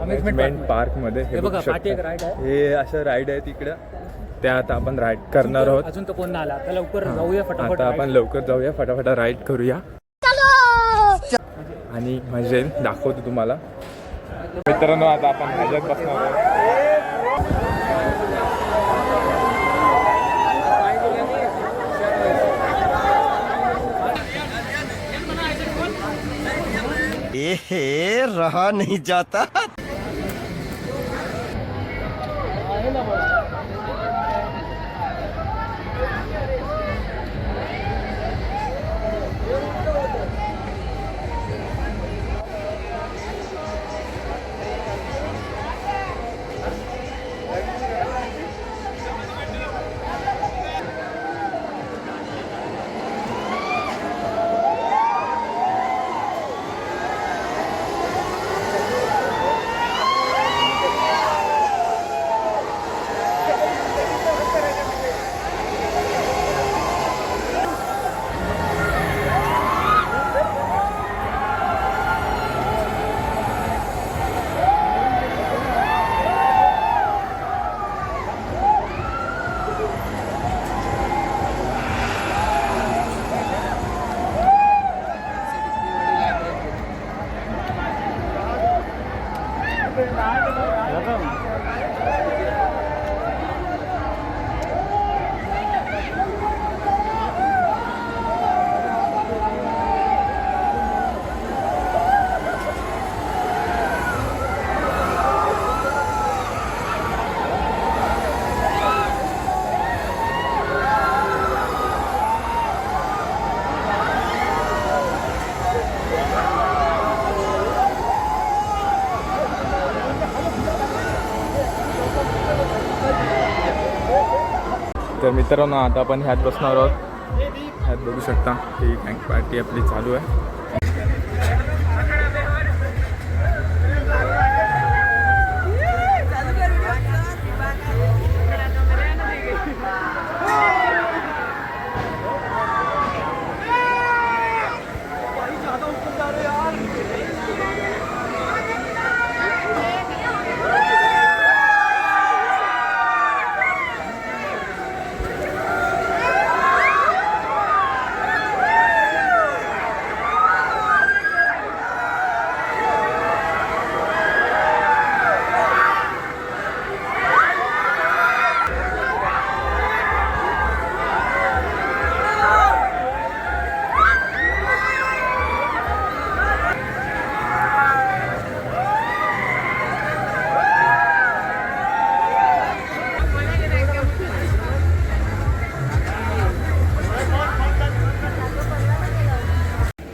Amusement park मध्ये. हे बघा पाठी एक राईड आहे. हे अशा राईड आहे तिकडे, त्या आता आपण राईड करणार आहोत. अजून तर कोण नाही आला, आता लवकर जाऊया फटाफट. आता आपण लवकर जाऊया, फटाफट राईड करूया आणि मजा येईल. दाखवतो तुम्हाला मित्रांनो. आता आपण ह्याच्यात बसणार आहोत. हे रहा नहीं जाता. तर मित्रांनो आता आपण ह्यात बसणार आहोत. ह्यात बघू शकता ही बँक पार्टी आपली चालू आहे.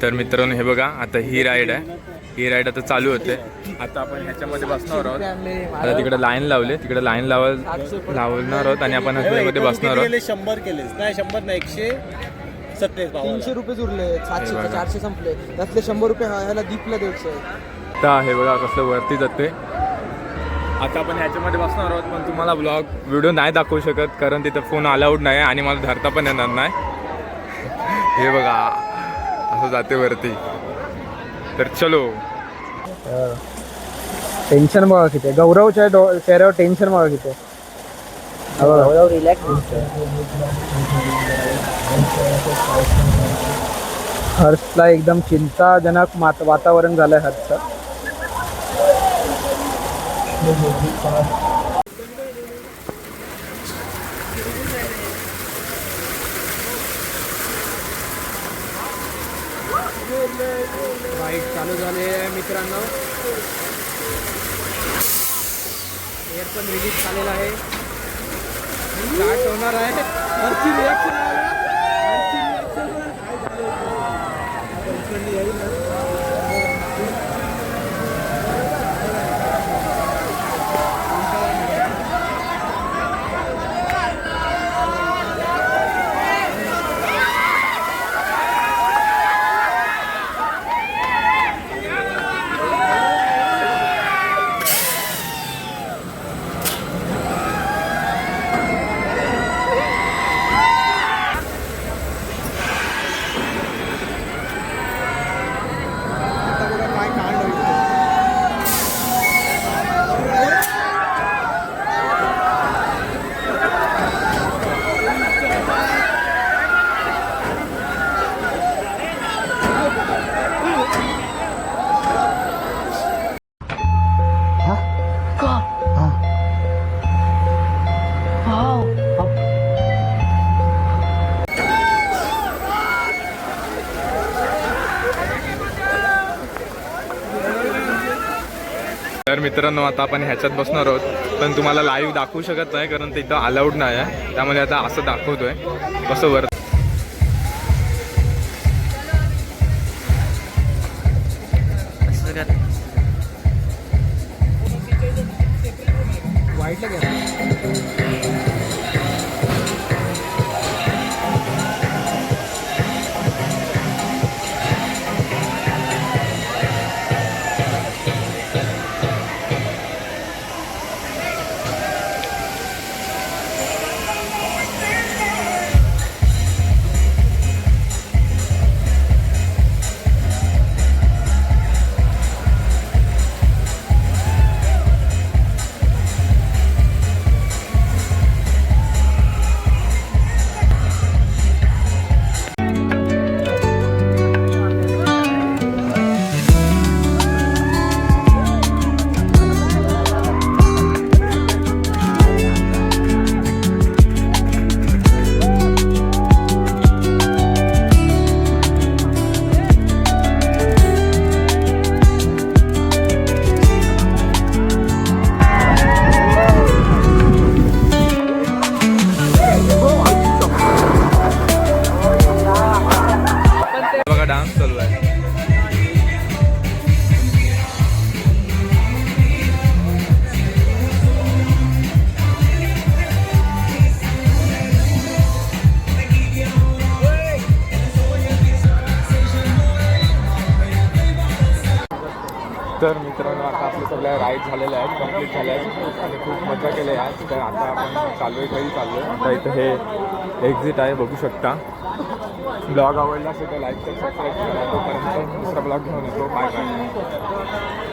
तर मित्रांनो हे बघा, आता ही राईड आहे. ही राईड आता चालू होते. आता आपण ह्याच्यामध्ये बसणार आहोत. आता तिकडे लाईन लावले, तिकडे लाईन लावणार आहोत आणि आपण ह्याच्यामध्ये बसणार आहोत. 100 केले नाही, 100 नाही, 170. 300 रुपये उरले, 700 400 संपले. त्यातले 100 रुपये ह्याला दीपला द्यायचे. आता हे बघा कसं वरती जाते. आता आपण ह्याच्यामध्ये बसणार आहोत, पण तुम्हाला व्हिडिओ नाही दाखवू शकत कारण तिथं फोन अलाउड नाही आणि मला धरता पण येणार नाही. हे बघा असं जाते वरती. तर चलो. टेन्शन बघा किती, गौरवच्या चेहऱ्यावर टेन्शन बघा किती. गौरव रिलॅक्स. हर्षला एकदम चिंताजनक वातावरण झालंय हर्षचं. राईड चालू झाले आहे मित्रांनो. एअर पण रिलीज झालेला आहे. स्टार्ट होणार आहे. हरची रिॲक्शन तर मित्रांनो आता आपण ह्याच्यात बसणार आहोत, पण तुम्हाला लाईव्ह दाखवू शकत नाही कारण ते इथं अलाउड नाही आहे. त्यामध्ये आता असं दाखवतोय कसं वर वाईटला घ्या. बघा डान्स चालू आहे. तर मित्रांनो आता आपल्या सगळ्या राईड झालेल्या आहेत, कम्प्लीट झाल्या आहेत आणि खूप मजा केली आहे. तर आता आपण चालू आहे, घरी चाललो आहे. आता इथं हे एक्झिट आहे, बघू शकता. ब्लॉग आवडला असेल तर लाईक करा, सबस्क्राईब करा. तोपर्यंत दुसरा ब्लॉग घेऊन येतो. Bye bye.